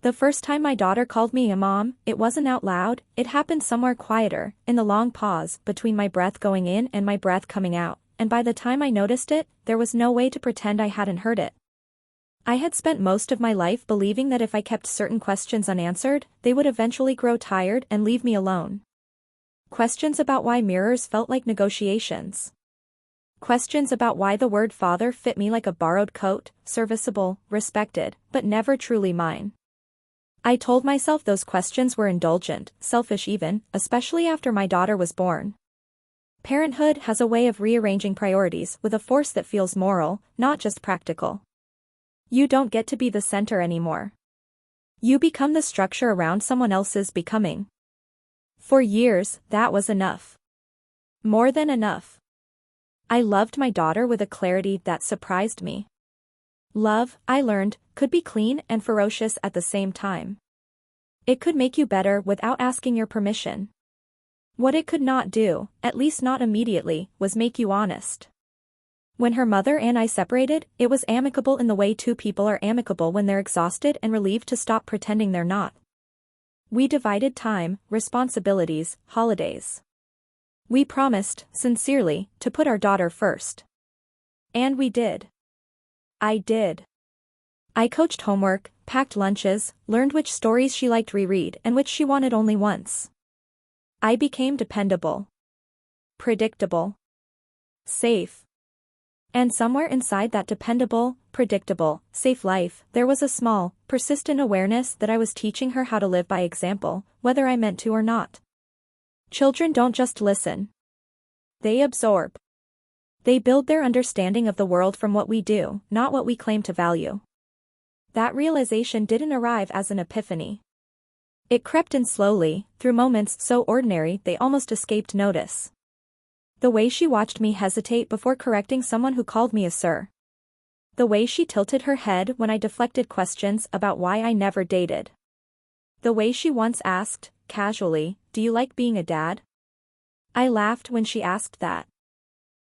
The first time my daughter called me a mom, it wasn't out loud, it happened somewhere quieter, in the long pause between my breath going in and my breath coming out, and by the time I noticed it, there was no way to pretend I hadn't heard it. I had spent most of my life believing that if I kept certain questions unanswered, they would eventually grow tired and leave me alone. Questions about why mirrors felt like negotiations. Questions about why the word father fit me like a borrowed coat, serviceable, respected, but never truly mine. I told myself those questions were indulgent, selfish even, especially after my daughter was born. Parenthood has a way of rearranging priorities with a force that feels moral, not just practical. You don't get to be the center anymore. You become the structure around someone else's becoming. For years, that was enough. More than enough. I loved my daughter with a clarity that surprised me. Love, I learned, could be clean and ferocious at the same time. It could make you better without asking your permission. What it could not do, at least not immediately, was make you honest. When her mother and I separated, it was amicable in the way two people are amicable when they're exhausted and relieved to stop pretending they're not. We divided time, responsibilities, holidays. We promised, sincerely, to put our daughter first. And we did. I did. I coached homework, packed lunches, learned which stories she liked reread and which she wanted only once. I became dependable. Predictable. Safe. And somewhere inside that dependable, predictable, safe life, there was a small, persistent awareness that I was teaching her how to live by example, whether I meant to or not. Children don't just listen. They absorb. They build their understanding of the world from what we do, not what we claim to value. That realization didn't arrive as an epiphany. It crept in slowly, through moments so ordinary they almost escaped notice. The way she watched me hesitate before correcting someone who called me a sir. The way she tilted her head when I deflected questions about why I never dated. The way she once asked, casually, "Do you like being a dad?" I laughed when she asked that.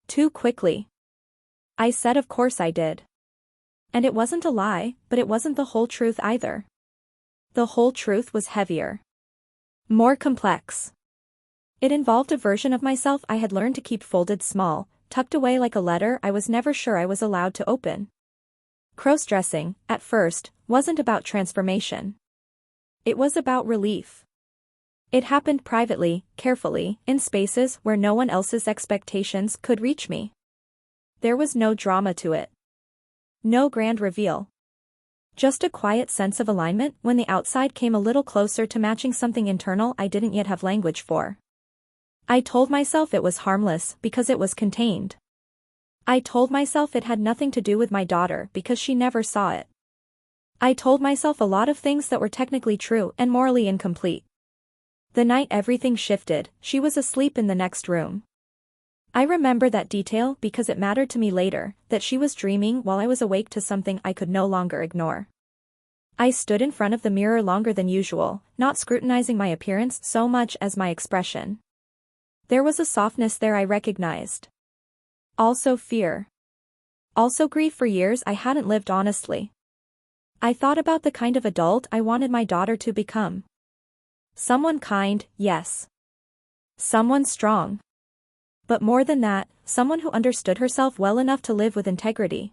Too quickly. I said of course I did. And it wasn't a lie, but it wasn't the whole truth either. The whole truth was heavier. More complex. It involved a version of myself I had learned to keep folded small, tucked away like a letter I was never sure I was allowed to open. Crossdressing, at first, wasn't about transformation. It was about relief. It happened privately, carefully, in spaces where no one else's expectations could reach me. There was no drama to it. No grand reveal. Just a quiet sense of alignment when the outside came a little closer to matching something internal I didn't yet have language for. I told myself it was harmless because it was contained. I told myself it had nothing to do with my daughter because she never saw it. I told myself a lot of things that were technically true and morally incomplete. The night everything shifted, she was asleep in the next room. I remember that detail because it mattered to me later, that she was dreaming while I was awake to something I could no longer ignore. I stood in front of the mirror longer than usual, not scrutinizing my appearance so much as my expression. There was a softness there I recognized. Also fear. Also grief for years I hadn't lived honestly. I thought about the kind of adult I wanted my daughter to become. Someone kind, yes. Someone strong. But more than that, someone who understood herself well enough to live with integrity.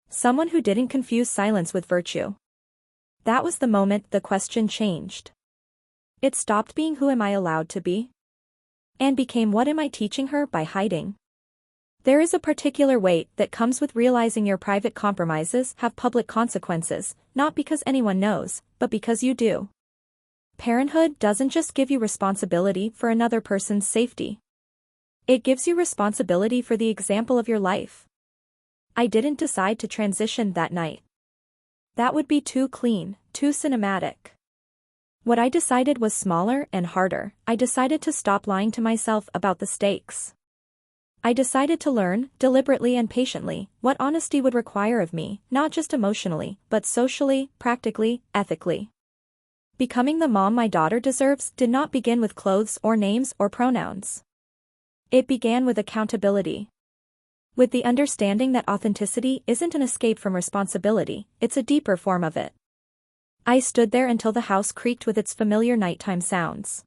Someone who didn't confuse silence with virtue. That was the moment the question changed. It stopped being who am I allowed to be? And became what am I teaching her by hiding? There is a particular weight that comes with realizing your private compromises have public consequences, not because anyone knows, but because you do. Parenthood doesn't just give you responsibility for another person's safety. It gives you responsibility for the example of your life. I didn't decide to transition that night. That would be too clean, too cinematic. What I decided was smaller and harder. I decided to stop lying to myself about the stakes. I decided to learn, deliberately and patiently, what honesty would require of me, not just emotionally, but socially, practically, ethically. Becoming the mom my daughter deserves did not begin with clothes or names or pronouns. It began with accountability. With the understanding that authenticity isn't an escape from responsibility, it's a deeper form of it. I stood there until the house creaked with its familiar nighttime sounds.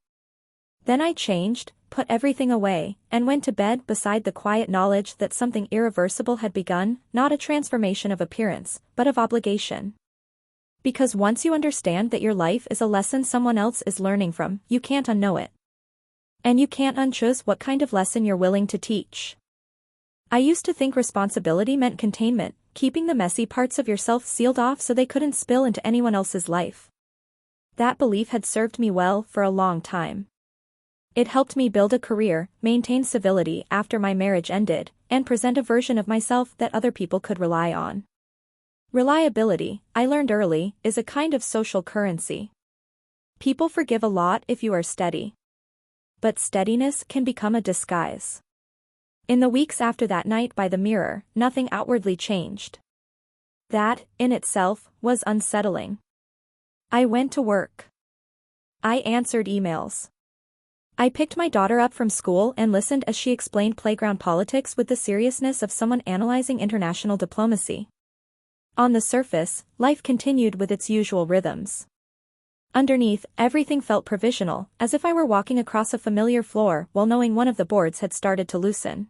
Then I changed, put everything away, and went to bed beside the quiet knowledge that something irreversible had begun, not a transformation of appearance, but of obligation. Because once you understand that your life is a lesson someone else is learning from, you can't unknow it. And you can't unchoose what kind of lesson you're willing to teach. I used to think responsibility meant containment, keeping the messy parts of yourself sealed off so they couldn't spill into anyone else's life. That belief had served me well for a long time. It helped me build a career, maintain civility after my marriage ended, and present a version of myself that other people could rely on. Reliability, I learned early, is a kind of social currency. People forgive a lot if you are steady. But steadiness can become a disguise. In the weeks after that night by the mirror, nothing outwardly changed. That, in itself, was unsettling. I went to work. I answered emails. I picked my daughter up from school and listened as she explained playground politics with the seriousness of someone analyzing international diplomacy. On the surface, life continued with its usual rhythms. Underneath, everything felt provisional, as if I were walking across a familiar floor while knowing one of the boards had started to loosen.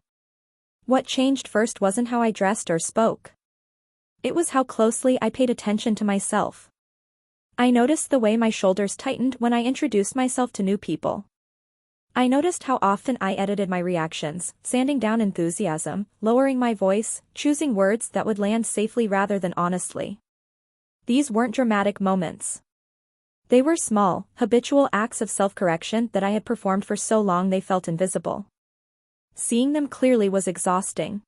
What changed first wasn't how I dressed or spoke. It was how closely I paid attention to myself. I noticed the way my shoulders tightened when I introduced myself to new people. I noticed how often I edited my reactions, sanding down enthusiasm, lowering my voice, choosing words that would land safely rather than honestly. These weren't dramatic moments. They were small, habitual acts of self-correction that I had performed for so long they felt invisible. Seeing them clearly was exhausting.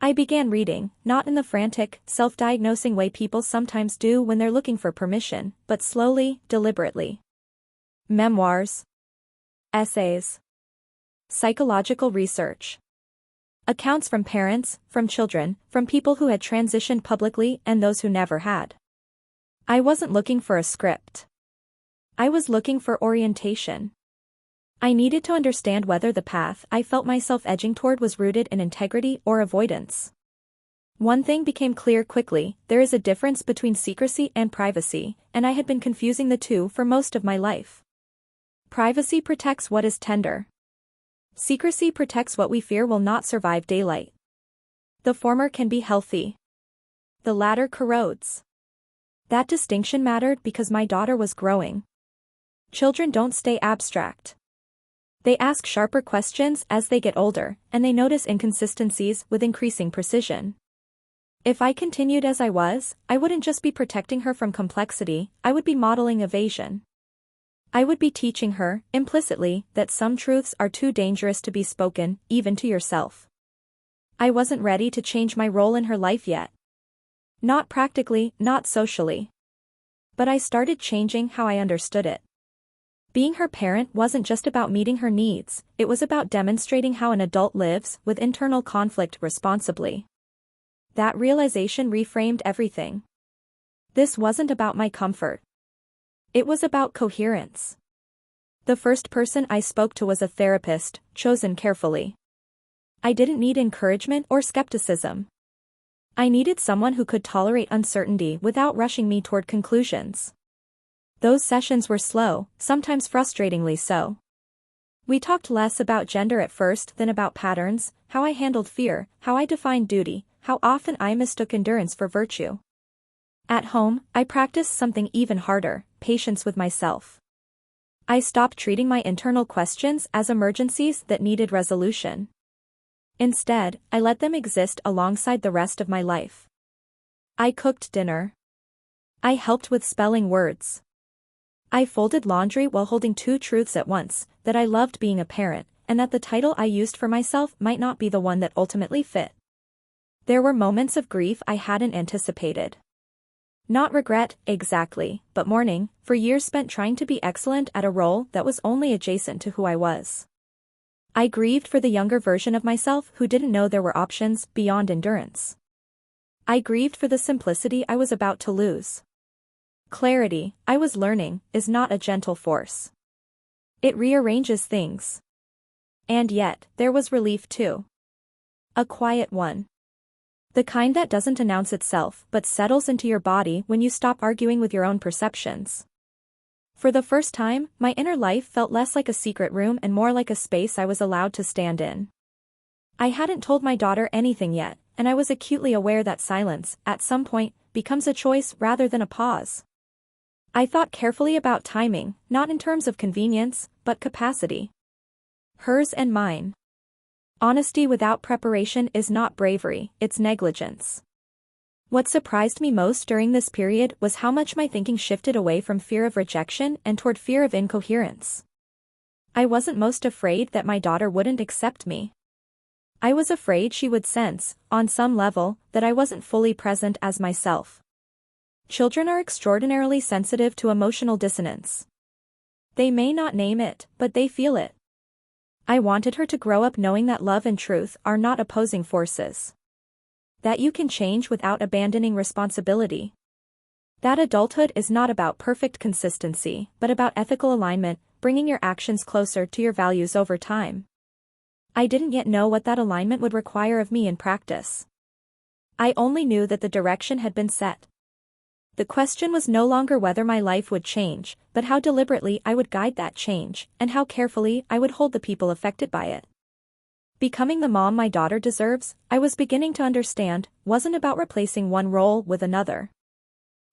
I began reading, not in the frantic, self-diagnosing way people sometimes do when they're looking for permission, but slowly, deliberately. Memoirs. Essays. Psychological research. Accounts from parents, from children, from people who had transitioned publicly and those who never had. I wasn't looking for a script. I was looking for orientation. I needed to understand whether the path I felt myself edging toward was rooted in integrity or avoidance. One thing became clear quickly: there is a difference between secrecy and privacy, and I had been confusing the two for most of my life. Privacy protects what is tender. Secrecy protects what we fear will not survive daylight. The former can be healthy. The latter corrodes. That distinction mattered because my daughter was growing. Children don't stay abstract. They ask sharper questions as they get older, and they notice inconsistencies with increasing precision. If I continued as I was, I wouldn't just be protecting her from complexity, I would be modeling evasion. I would be teaching her, implicitly, that some truths are too dangerous to be spoken, even to yourself. I wasn't ready to change my role in her life yet. Not practically, not socially. But I started changing how I understood it. Being her parent wasn't just about meeting her needs, it was about demonstrating how an adult lives with internal conflict responsibly. That realization reframed everything. This wasn't about my comfort. It was about coherence. The first person I spoke to was a therapist, chosen carefully. I didn't need encouragement or skepticism. I needed someone who could tolerate uncertainty without rushing me toward conclusions. Those sessions were slow, sometimes frustratingly so. We talked less about gender at first than about patterns, how I handled fear, how I defined duty, how often I mistook endurance for virtue. At home, I practiced something even harder: patience with myself. I stopped treating my internal questions as emergencies that needed resolution. Instead, I let them exist alongside the rest of my life. I cooked dinner. I helped with spelling words. I folded laundry while holding two truths at once: that I loved being a parent, and that the title I used for myself might not be the one that ultimately fit. There were moments of grief I hadn't anticipated. Not regret, exactly, but mourning, for years spent trying to be excellent at a role that was only adjacent to who I was. I grieved for the younger version of myself who didn't know there were options beyond endurance. I grieved for the simplicity I was about to lose. Clarity, I was learning, is not a gentle force. It rearranges things. And yet, there was relief too. A quiet one. The kind that doesn't announce itself but settles into your body when you stop arguing with your own perceptions. For the first time, my inner life felt less like a secret room and more like a space I was allowed to stand in. I hadn't told my daughter anything yet, and I was acutely aware that silence, at some point, becomes a choice rather than a pause. I thought carefully about timing, not in terms of convenience, but capacity. Hers and mine. Honesty without preparation is not bravery, it's negligence. What surprised me most during this period was how much my thinking shifted away from fear of rejection and toward fear of incoherence. I wasn't most afraid that my daughter wouldn't accept me. I was afraid she would sense, on some level, that I wasn't fully present as myself. Children are extraordinarily sensitive to emotional dissonance. They may not name it, but they feel it. I wanted her to grow up knowing that love and truth are not opposing forces. That you can change without abandoning responsibility. That adulthood is not about perfect consistency, but about ethical alignment, bringing your actions closer to your values over time. I didn't yet know what that alignment would require of me in practice. I only knew that the direction had been set. The question was no longer whether my life would change, but how deliberately I would guide that change, and how carefully I would hold the people affected by it. Becoming the mom my daughter deserves, I was beginning to understand, wasn't about replacing one role with another.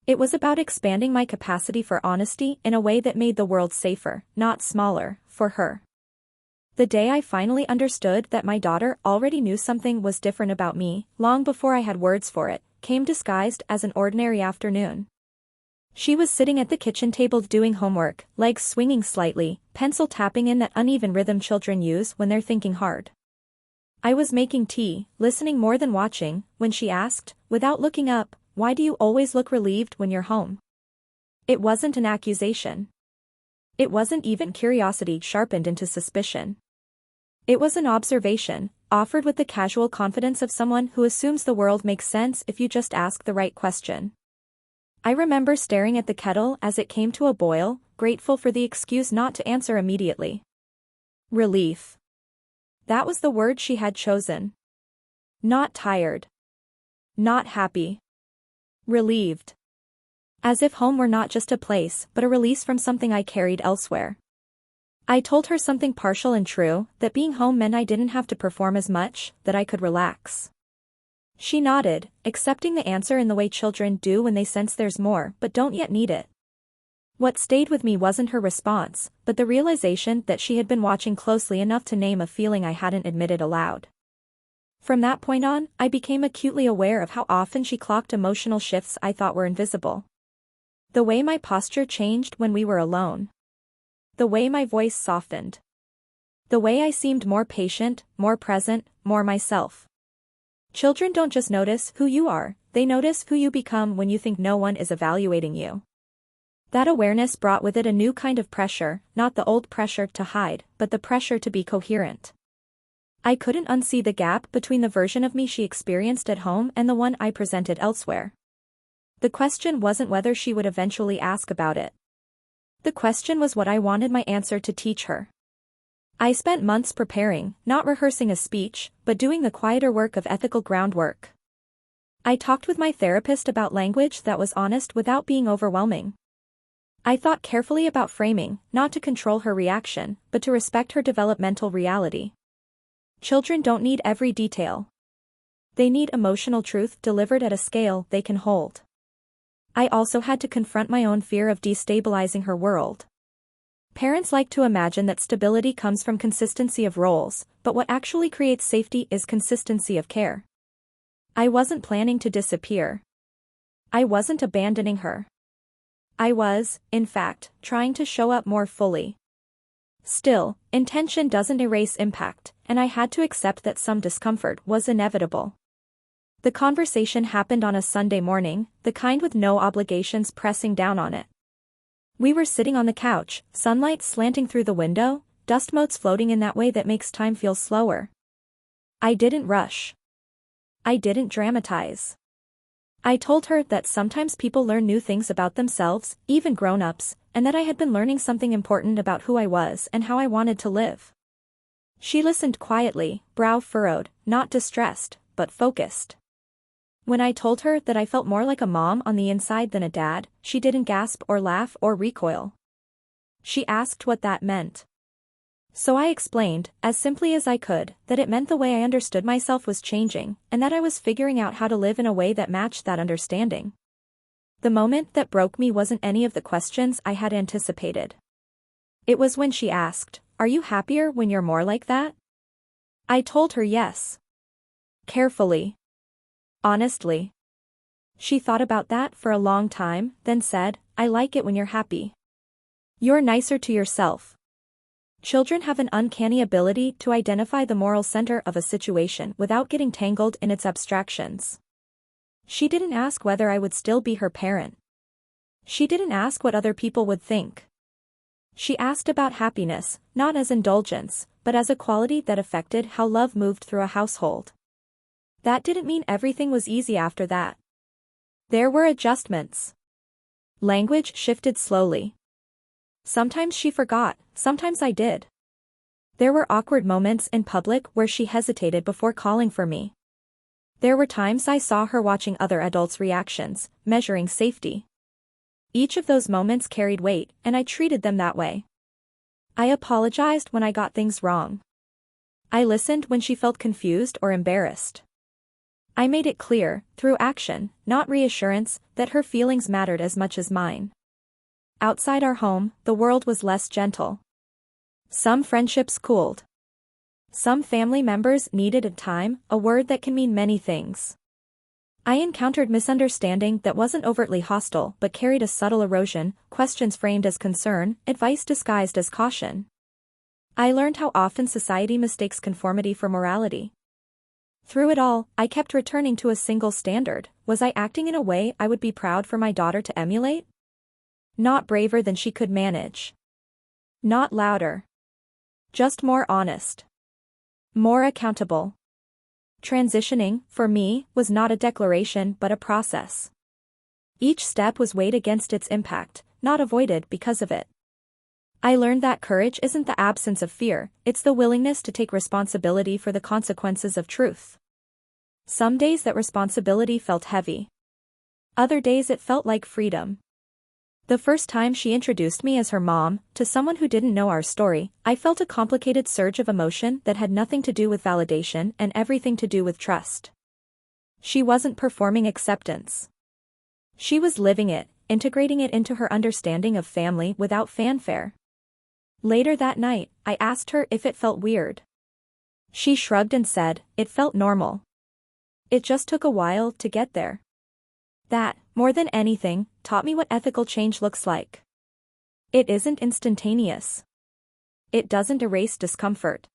It was about expanding my capacity for honesty in a way that made the world safer, not smaller, for her. The day I finally understood that my daughter already knew something was different about me, long before I had words for it, came disguised as an ordinary afternoon. She was sitting at the kitchen table doing homework, legs swinging slightly, pencil tapping in that uneven rhythm children use when they're thinking hard. I was making tea, listening more than watching, when she asked, without looking up, "Why do you always look relieved when you're home?" It wasn't an accusation. It wasn't even curiosity sharpened into suspicion. It was an observation, offered with the casual confidence of someone who assumes the world makes sense if you just ask the right question. I remember staring at the kettle as it came to a boil, grateful for the excuse not to answer immediately. Relief. That was the word she had chosen. Not tired. Not happy. Relieved. As if home were not just a place but a release from something I carried elsewhere. I told her something partial and true, that being home meant I didn't have to perform as much, that I could relax. She nodded, accepting the answer in the way children do when they sense there's more but don't yet need it. What stayed with me wasn't her response, but the realization that she had been watching closely enough to name a feeling I hadn't admitted aloud. From that point on, I became acutely aware of how often she clocked emotional shifts I thought were invisible. The way my posture changed when we were alone. The way my voice softened. The way I seemed more patient, more present, more myself. Children don't just notice who you are, they notice who you become when you think no one is evaluating you. That awareness brought with it a new kind of pressure, not the old pressure to hide, but the pressure to be coherent. I couldn't unsee the gap between the version of me she experienced at home and the one I presented elsewhere. The question wasn't whether she would eventually ask about it. The question was what I wanted my answer to teach her. I spent months preparing, not rehearsing a speech, but doing the quieter work of ethical groundwork. I talked with my therapist about language that was honest without being overwhelming. I thought carefully about framing, not to control her reaction, but to respect her developmental reality. Children don't need every detail. They need emotional truth delivered at a scale they can hold. I also had to confront my own fear of destabilizing her world. Parents like to imagine that stability comes from consistency of roles, but what actually creates safety is consistency of care. I wasn't planning to disappear. I wasn't abandoning her. I was, in fact, trying to show up more fully. Still, intention doesn't erase impact, and I had to accept that some discomfort was inevitable. The conversation happened on a Sunday morning, the kind with no obligations pressing down on it. We were sitting on the couch, sunlight slanting through the window, dust motes floating in that way that makes time feel slower. I didn't rush. I didn't dramatize. I told her that sometimes people learn new things about themselves, even grown-ups, and that I had been learning something important about who I was and how I wanted to live. She listened quietly, brow furrowed, not distressed, but focused. When I told her that I felt more like a mom on the inside than a dad, she didn't gasp or laugh or recoil. She asked what that meant. So I explained, as simply as I could, that it meant the way I understood myself was changing, and that I was figuring out how to live in a way that matched that understanding. The moment that broke me wasn't any of the questions I had anticipated. It was when she asked, "Are you happier when you're more like that?" I told her yes. Carefully. Honestly. She thought about that for a long time, then said, "I like it when you're happy. You're nicer to yourself." Children have an uncanny ability to identify the moral center of a situation without getting tangled in its abstractions. She didn't ask whether I would still be her parent. She didn't ask what other people would think. She asked about happiness, not as indulgence, but as a quality that affected how love moved through a household. That didn't mean everything was easy after that. There were adjustments. Language shifted slowly. Sometimes she forgot, sometimes I did. There were awkward moments in public where she hesitated before calling for me. There were times I saw her watching other adults' reactions, measuring safety. Each of those moments carried weight, and I treated them that way. I apologized when I got things wrong. I listened when she felt confused or embarrassed. I made it clear, through action, not reassurance, that her feelings mattered as much as mine. Outside our home, the world was less gentle. Some friendships cooled. Some family members needed a time, a word that can mean many things. I encountered misunderstanding that wasn't overtly hostile but carried a subtle erosion, questions framed as concern, advice disguised as caution. I learned how often society mistakes conformity for morality. Through it all, I kept returning to a single standard: was I acting in a way I would be proud for my daughter to emulate? Not braver than she could manage. Not louder. Just more honest. More accountable. Transitioning, for me, was not a declaration but a process. Each step was weighed against its impact, not avoided because of it. I learned that courage isn't the absence of fear, it's the willingness to take responsibility for the consequences of truth. Some days that responsibility felt heavy. Other days it felt like freedom. The first time she introduced me as her mom, to someone who didn't know our story, I felt a complicated surge of emotion that had nothing to do with validation and everything to do with trust. She wasn't performing acceptance. She was living it, integrating it into her understanding of family without fanfare. Later that night, I asked her if it felt weird. She shrugged and said, "It felt normal. It just took a while to get there." That, more than anything, taught me what ethical change looks like. It isn't instantaneous. It doesn't erase discomfort.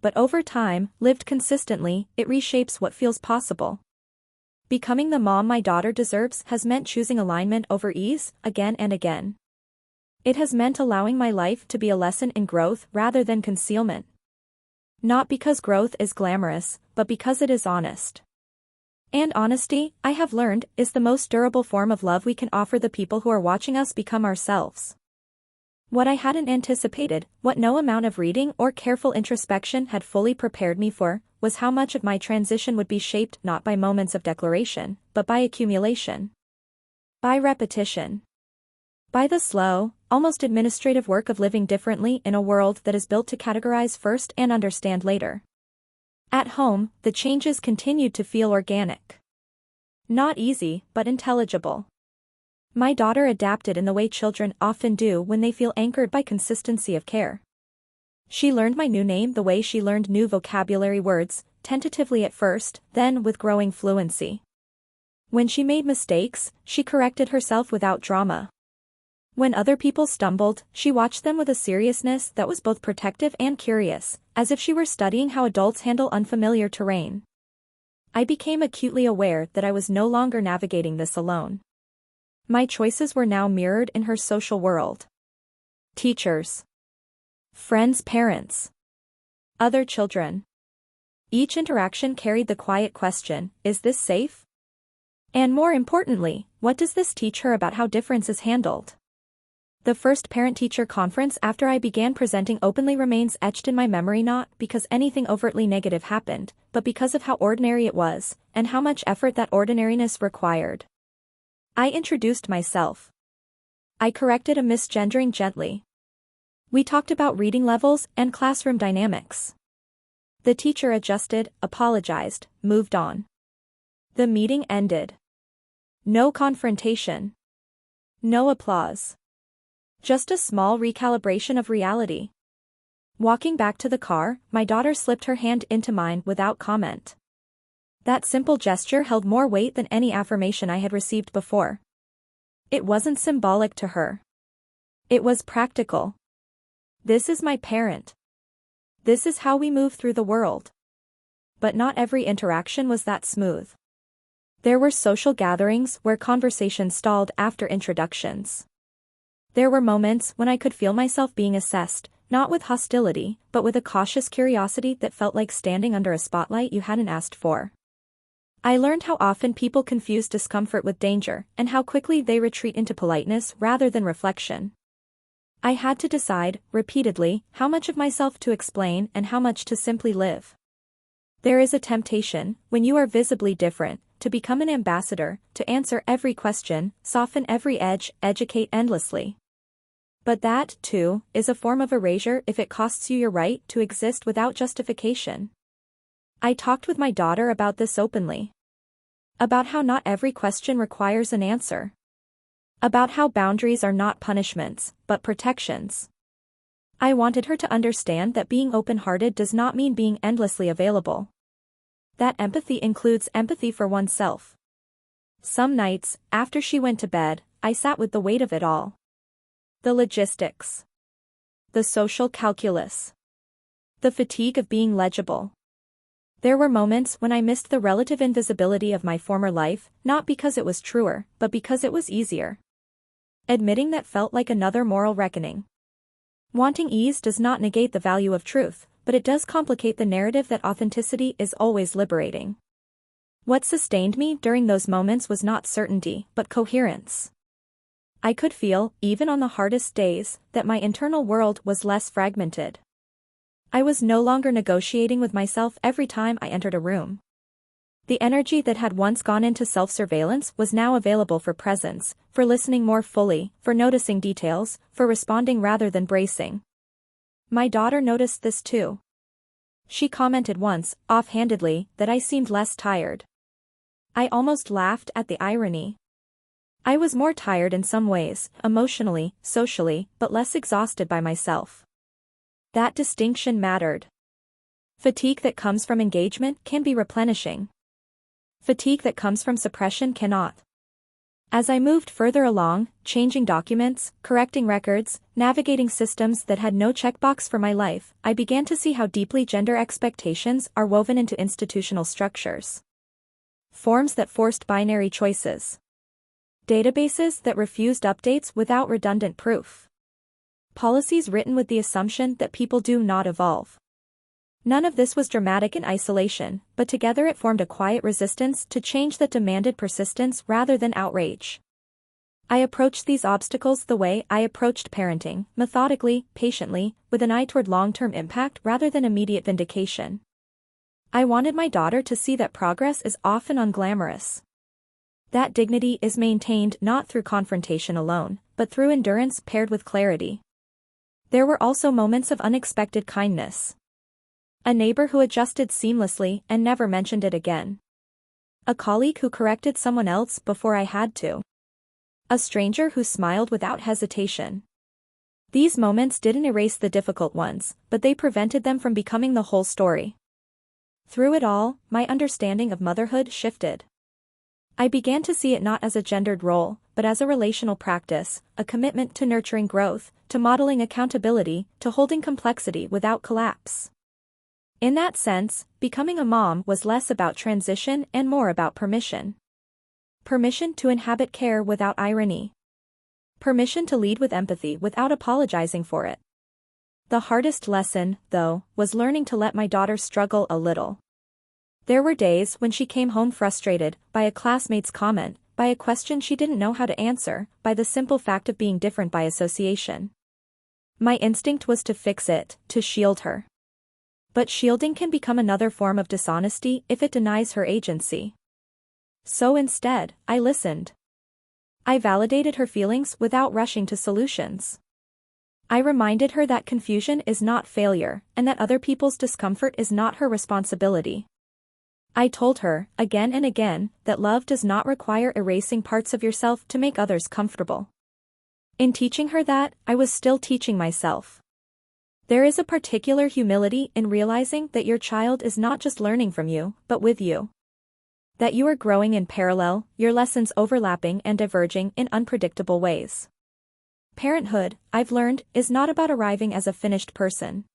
But over time, lived consistently, it reshapes what feels possible. Becoming the mom my daughter deserves has meant choosing alignment over ease, again and again. It has meant allowing my life to be a lesson in growth rather than concealment. Not because growth is glamorous, but because it is honest. And honesty, I have learned, is the most durable form of love we can offer the people who are watching us become ourselves. What I hadn't anticipated, what no amount of reading or careful introspection had fully prepared me for, was how much of my transition would be shaped not by moments of declaration, but by accumulation. By repetition. By the slow, almost administrative work of living differently in a world that is built to categorize first and understand later. At home, the changes continued to feel organic. Not easy, but intelligible. My daughter adapted in the way children often do when they feel anchored by consistency of care. She learned my new name the way she learned new vocabulary words, tentatively at first, then with growing fluency. When she made mistakes, she corrected herself without drama. When other people stumbled, she watched them with a seriousness that was both protective and curious, as if she were studying how adults handle unfamiliar terrain. I became acutely aware that I was no longer navigating this alone. My choices were now mirrored in her social world. Teachers. Friends' parents. Other children. Each interaction carried the quiet question, is this safe? And more importantly, what does this teach her about how difference is handled? The first parent-teacher conference after I began presenting openly remains etched in my memory, not because anything overtly negative happened, but because of how ordinary it was, and how much effort that ordinariness required. I introduced myself. I corrected a misgendering gently. We talked about reading levels and classroom dynamics. The teacher adjusted, apologized, moved on. The meeting ended. No confrontation. No applause. Just a small recalibration of reality. Walking back to the car, my daughter slipped her hand into mine without comment. That simple gesture held more weight than any affirmation I had received before. It wasn't symbolic to her. It was practical. This is my parent. This is how we move through the world. But not every interaction was that smooth. There were social gatherings where conversation stalled after introductions. There were moments when I could feel myself being assessed, not with hostility, but with a cautious curiosity that felt like standing under a spotlight you hadn't asked for. I learned how often people confuse discomfort with danger, and how quickly they retreat into politeness rather than reflection. I had to decide, repeatedly, how much of myself to explain and how much to simply live. There is a temptation, when you are visibly different, to become an ambassador, to answer every question, soften every edge, educate endlessly. But that, too, is a form of erasure if it costs you your right to exist without justification. I talked with my daughter about this openly. About how not every question requires an answer. About how boundaries are not punishments, but protections. I wanted her to understand that being open-hearted does not mean being endlessly available. That empathy includes empathy for oneself. Some nights, after she went to bed, I sat with the weight of it all. The logistics. The social calculus. The fatigue of being legible. There were moments when I missed the relative invisibility of my former life, not because it was truer, but because it was easier. Admitting that felt like another moral reckoning. Wanting ease does not negate the value of truth, but it does complicate the narrative that authenticity is always liberating. What sustained me during those moments was not certainty, but coherence. I could feel, even on the hardest days, that my internal world was less fragmented. I was no longer negotiating with myself every time I entered a room. The energy that had once gone into self-surveillance was now available for presence, for listening more fully, for noticing details, for responding rather than bracing. My daughter noticed this too. She commented once, offhandedly, that I seemed less tired. I almost laughed at the irony. I was more tired in some ways, emotionally, socially, but less exhausted by myself. That distinction mattered. Fatigue that comes from engagement can be replenishing. Fatigue that comes from suppression cannot. As I moved further along, changing documents, correcting records, navigating systems that had no checkbox for my life, I began to see how deeply gender expectations are woven into institutional structures. Forms that forced binary choices. Databases that refused updates without redundant proof. Policies written with the assumption that people do not evolve. None of this was dramatic in isolation, but together it formed a quiet resistance to change that demanded persistence rather than outrage. I approached these obstacles the way I approached parenting, methodically, patiently, with an eye toward long-term impact rather than immediate vindication. I wanted my daughter to see that progress is often unglamorous. That dignity is maintained not through confrontation alone, but through endurance paired with clarity. There were also moments of unexpected kindness. A neighbor who adjusted seamlessly and never mentioned it again. A colleague who corrected someone else before I had to. A stranger who smiled without hesitation. These moments didn't erase the difficult ones, but they prevented them from becoming the whole story. Through it all, my understanding of motherhood shifted. I began to see it not as a gendered role, but as a relational practice, a commitment to nurturing growth, to modeling accountability, to holding complexity without collapse. In that sense, becoming a mom was less about transition and more about permission. Permission to inhabit care without irony. Permission to lead with empathy without apologizing for it. The hardest lesson, though, was learning to let my daughter struggle a little. There were days when she came home frustrated by a classmate's comment, by a question she didn't know how to answer, by the simple fact of being different by association. My instinct was to fix it, to shield her. But shielding can become another form of dishonesty if it denies her agency. So instead, I listened. I validated her feelings without rushing to solutions. I reminded her that confusion is not failure, and that other people's discomfort is not her responsibility. I told her, again and again, that love does not require erasing parts of yourself to make others comfortable. In teaching her that, I was still teaching myself. There is a particular humility in realizing that your child is not just learning from you, but with you. That you are growing in parallel, your lessons overlapping and diverging in unpredictable ways. Parenthood, I've learned, is not about arriving as a finished person.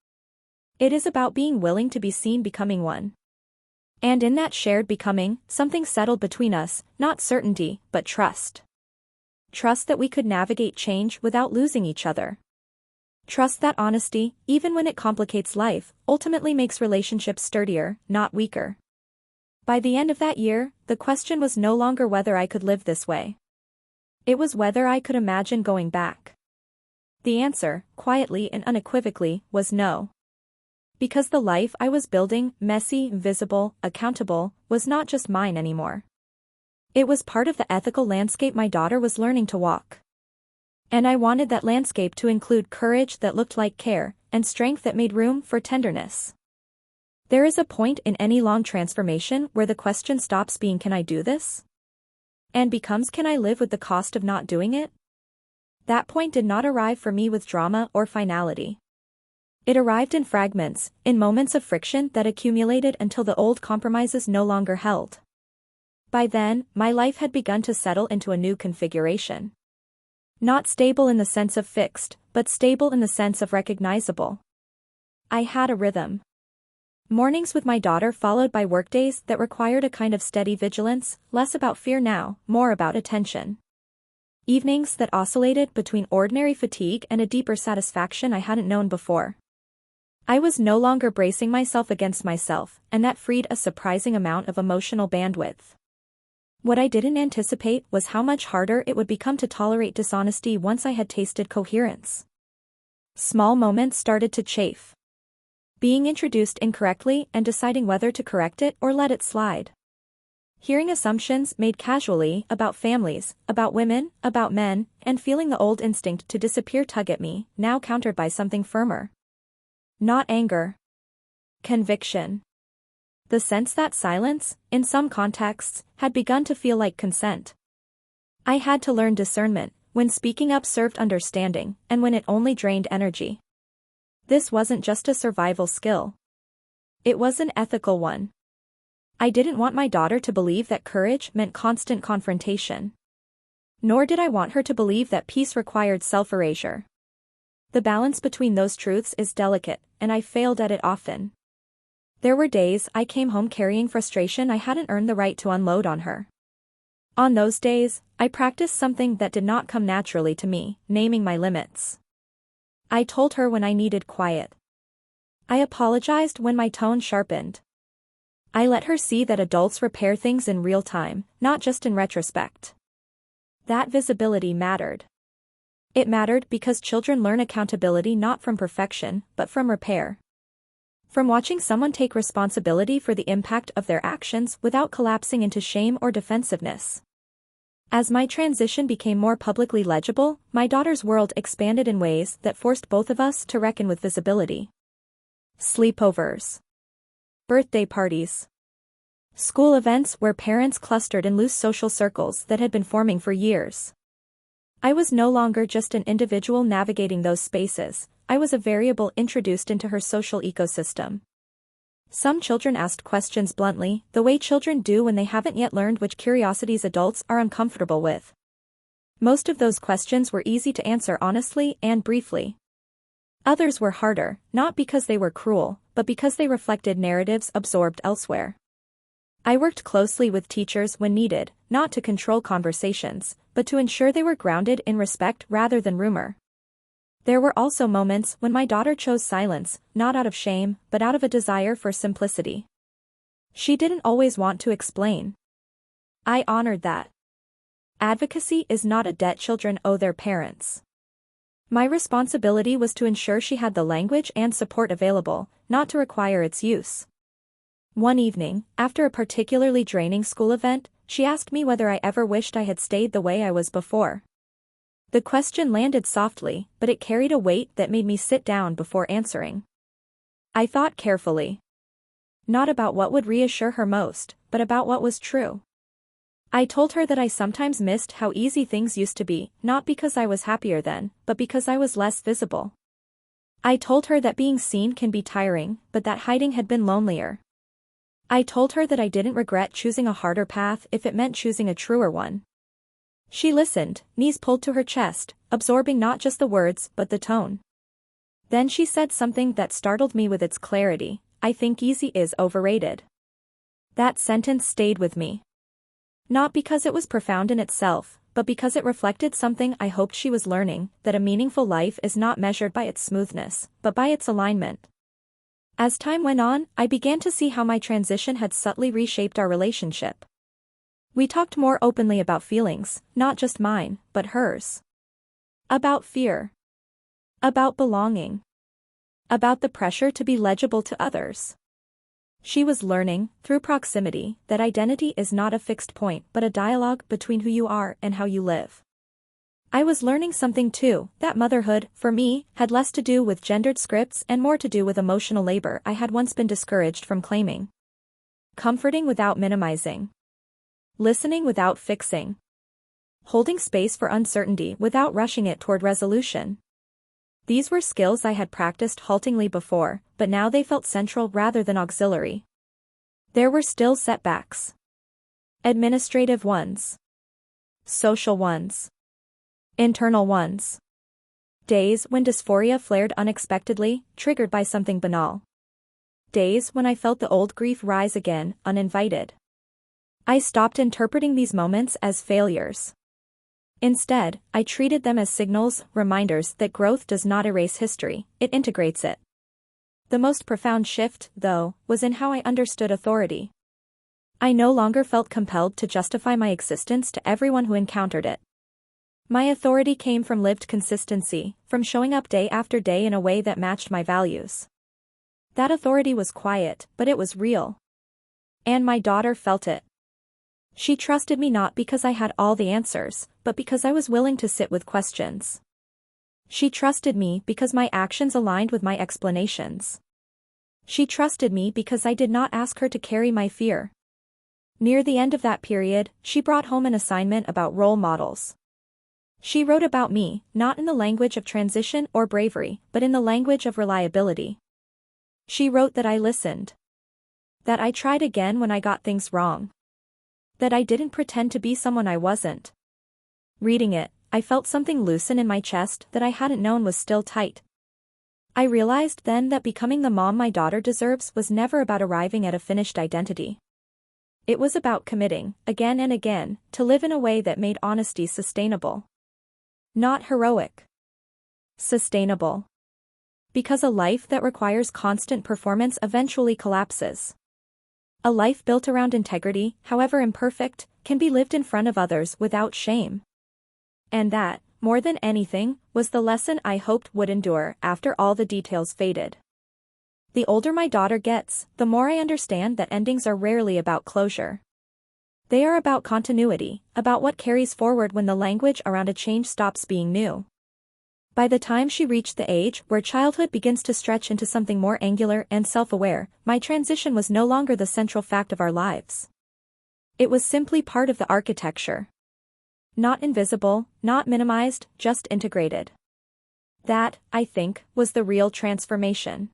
It is about being willing to be seen becoming one. And in that shared becoming, something settled between us, not certainty, but trust. Trust that we could navigate change without losing each other. Trust that honesty, even when it complicates life, ultimately makes relationships sturdier, not weaker. By the end of that year, the question was no longer whether I could live this way. It was whether I could imagine going back. The answer, quietly and unequivocally, was no. Because the life I was building, messy, visible, accountable, was not just mine anymore. It was part of the ethical landscape my daughter was learning to walk. And I wanted that landscape to include courage that looked like care, and strength that made room for tenderness. There is a point in any long transformation where the question stops being "can I do this?" and becomes "can I live with the cost of not doing it?" That point did not arrive for me with drama or finality. It arrived in fragments, in moments of friction that accumulated until the old compromises no longer held. By then, my life had begun to settle into a new configuration. Not stable in the sense of fixed, but stable in the sense of recognizable. I had a rhythm. Mornings with my daughter followed by workdays that required a kind of steady vigilance, less about fear now, more about attention. Evenings that oscillated between ordinary fatigue and a deeper satisfaction I hadn't known before. I was no longer bracing myself against myself, and that freed a surprising amount of emotional bandwidth. What I didn't anticipate was how much harder it would become to tolerate dishonesty once I had tasted coherence. Small moments started to chafe. Being introduced incorrectly and deciding whether to correct it or let it slide. Hearing assumptions made casually about families, about women, about men, and feeling the old instinct to disappear tug at me, now countered by something firmer. Not anger. Conviction. The sense that silence, in some contexts, had begun to feel like consent. I had to learn discernment, when speaking up served understanding, and when it only drained energy. This wasn't just a survival skill. It was an ethical one. I didn't want my daughter to believe that courage meant constant confrontation. Nor did I want her to believe that peace required self-erasure. The balance between those truths is delicate, and I failed at it often. There were days I came home carrying frustration I hadn't earned the right to unload on her. On those days, I practiced something that did not come naturally to me, naming my limits. I told her when I needed quiet. I apologized when my tone sharpened. I let her see that adults repair things in real time, not just in retrospect. That visibility mattered. It mattered because children learn accountability not from perfection, but from repair. From watching someone take responsibility for the impact of their actions without collapsing into shame or defensiveness. As my transition became more publicly legible, my daughter's world expanded in ways that forced both of us to reckon with visibility. Sleepovers. Birthday parties. School events where parents clustered in loose social circles that had been forming for years. I was no longer just an individual navigating those spaces, I was a variable introduced into her social ecosystem. Some children asked questions bluntly, the way children do when they haven't yet learned which curiosities adults are uncomfortable with. Most of those questions were easy to answer honestly and briefly. Others were harder, not because they were cruel, but because they reflected narratives absorbed elsewhere. I worked closely with teachers when needed, not to control conversations, but to ensure they were grounded in respect rather than rumor. There were also moments when my daughter chose silence, not out of shame, but out of a desire for simplicity. She didn't always want to explain. I honored that. Advocacy is not a debt children owe their parents. My responsibility was to ensure she had the language and support available, not to require its use. One evening, after a particularly draining school event, she asked me whether I ever wished I had stayed the way I was before. The question landed softly, but it carried a weight that made me sit down before answering. I thought carefully. Not about what would reassure her most, but about what was true. I told her that I sometimes missed how easy things used to be, not because I was happier then, but because I was less visible. I told her that being seen can be tiring, but that hiding had been lonelier. I told her that I didn't regret choosing a harder path if it meant choosing a truer one. She listened, knees pulled to her chest, absorbing not just the words but the tone. Then she said something that startled me with its clarity: "I think easy is overrated." That sentence stayed with me. Not because it was profound in itself, but because it reflected something I hoped she was learning, that a meaningful life is not measured by its smoothness, but by its alignment. As time went on, I began to see how my transition had subtly reshaped our relationship. We talked more openly about feelings, not just mine, but hers. About fear. About belonging. About the pressure to be legible to others. She was learning, through proximity, that identity is not a fixed point but a dialogue between who you are and how you live. I was learning something too, that motherhood, for me, had less to do with gendered scripts and more to do with emotional labor I had once been discouraged from claiming. Comforting without minimizing. Listening without fixing. Holding space for uncertainty without rushing it toward resolution. These were skills I had practiced haltingly before, but now they felt central rather than auxiliary. There were still setbacks. Administrative ones. Social ones. Internal ones. Days when dysphoria flared unexpectedly, triggered by something banal. Days when I felt the old grief rise again, uninvited. I stopped interpreting these moments as failures. Instead, I treated them as signals, reminders that growth does not erase history, it integrates it. The most profound shift, though, was in how I understood authority. I no longer felt compelled to justify my existence to everyone who encountered it. My authority came from lived consistency, from showing up day after day in a way that matched my values. That authority was quiet, but it was real. And my daughter felt it. She trusted me not because I had all the answers, but because I was willing to sit with questions. She trusted me because my actions aligned with my explanations. She trusted me because I did not ask her to carry my fear. Near the end of that period, she brought home an assignment about role models. She wrote about me, not in the language of transition or bravery, but in the language of reliability. She wrote that I listened. That I tried again when I got things wrong. That I didn't pretend to be someone I wasn't. Reading it, I felt something loosen in my chest that I hadn't known was still tight. I realized then that becoming the mom my daughter deserves was never about arriving at a finished identity. It was about committing, again and again, to live in a way that made honesty sustainable. Not heroic. Sustainable. Because a life that requires constant performance eventually collapses. A life built around integrity, however imperfect, can be lived in front of others without shame. And that, more than anything, was the lesson I hoped would endure after all the details faded. The older my daughter gets, the more I understand that endings are rarely about closure. They are about continuity, about what carries forward when the language around a change stops being new. By the time she reached the age where childhood begins to stretch into something more angular and self-aware, my transition was no longer the central fact of our lives. It was simply part of the architecture. Not invisible, not minimized, just integrated. That, I think, was the real transformation.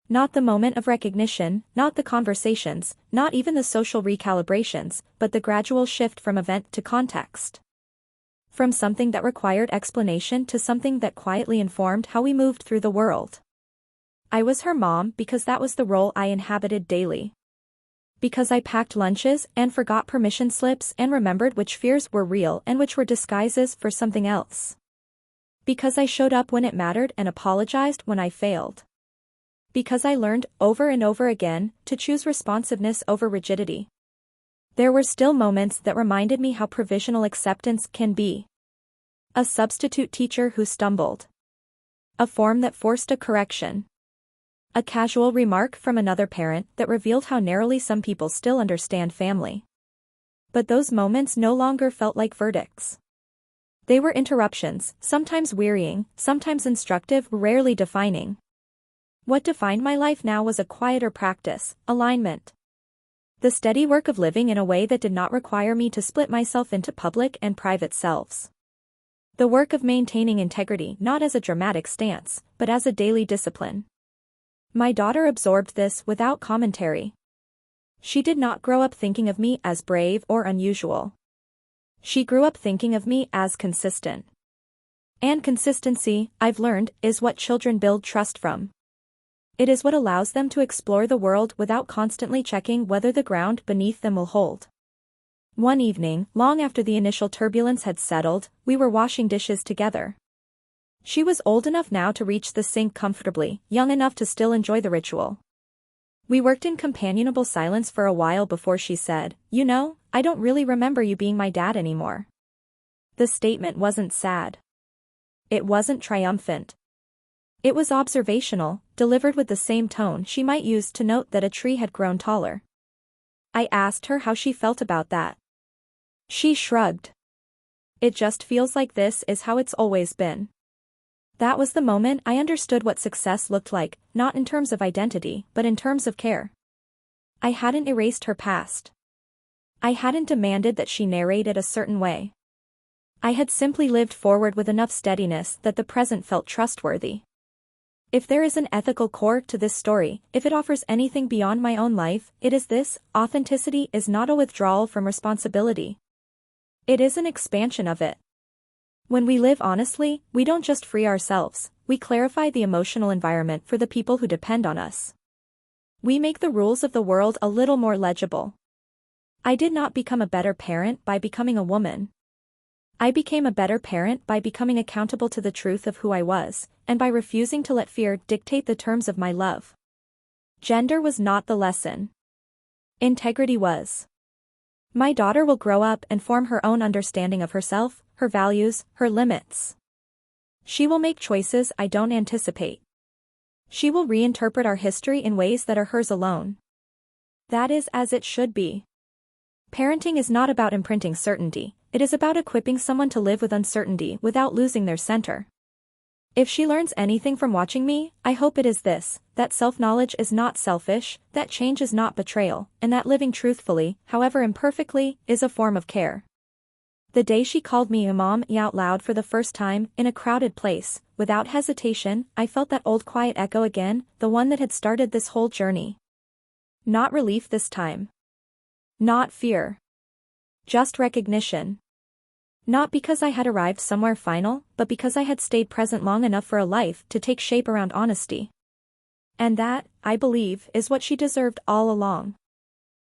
Not the moment of recognition, not the conversations, not even the social recalibrations, but the gradual shift from event to context. From something that required explanation to something that quietly informed how we moved through the world. I was her mom because that was the role I inhabited daily. Because I packed lunches and forgot permission slips and remembered which fears were real and which were disguises for something else. Because I showed up when it mattered and apologized when I failed. Because I learned, over and over again, to choose responsiveness over rigidity. There were still moments that reminded me how provisional acceptance can be. A substitute teacher who stumbled. A form that forced a correction. A casual remark from another parent that revealed how narrowly some people still understand family. But those moments no longer felt like verdicts. They were interruptions, sometimes wearying, sometimes instructive, rarely defining. What defined my life now was a quieter practice, alignment. The steady work of living in a way that did not require me to split myself into public and private selves. The work of maintaining integrity not as a dramatic stance, but as a daily discipline. My daughter absorbed this without commentary. She did not grow up thinking of me as brave or unusual. She grew up thinking of me as consistent. And consistency, I've learned, is what children build trust from. It is what allows them to explore the world without constantly checking whether the ground beneath them will hold. One evening, long after the initial turbulence had settled, we were washing dishes together. She was old enough now to reach the sink comfortably, young enough to still enjoy the ritual. We worked in companionable silence for a while before she said, "You know, I don't really remember you being my dad anymore." The statement wasn't sad. It wasn't triumphant. It was observational, delivered with the same tone she might use to note that a tree had grown taller. I asked her how she felt about that. She shrugged. "It just feels like this is how it's always been." That was the moment I understood what success looked like, not in terms of identity, but in terms of care. I hadn't erased her past. I hadn't demanded that she narrate it a certain way. I had simply lived forward with enough steadiness that the present felt trustworthy. If there is an ethical core to this story, if it offers anything beyond my own life, it is this: authenticity is not a withdrawal from responsibility. It is an expansion of it. When we live honestly, we don't just free ourselves, we clarify the emotional environment for the people who depend on us. We make the rules of the world a little more legible. I did not become a better parent by becoming a woman. I became a better parent by becoming accountable to the truth of who I was, and by refusing to let fear dictate the terms of my love. Gender was not the lesson. Integrity was. My daughter will grow up and form her own understanding of herself, her values, her limits. She will make choices I don't anticipate. She will reinterpret our history in ways that are hers alone. That is as it should be. Parenting is not about imprinting certainty, it is about equipping someone to live with uncertainty without losing their center. If she learns anything from watching me, I hope it is this: that self-knowledge is not selfish, that change is not betrayal, and that living truthfully, however imperfectly, is a form of care. The day she called me a mom out loud for the first time, in a crowded place, without hesitation, I felt that old quiet echo again, the one that had started this whole journey. Not relief this time. Not fear. Just recognition. Not because I had arrived somewhere final, but because I had stayed present long enough for a life to take shape around honesty. And that, I believe, is what she deserved all along.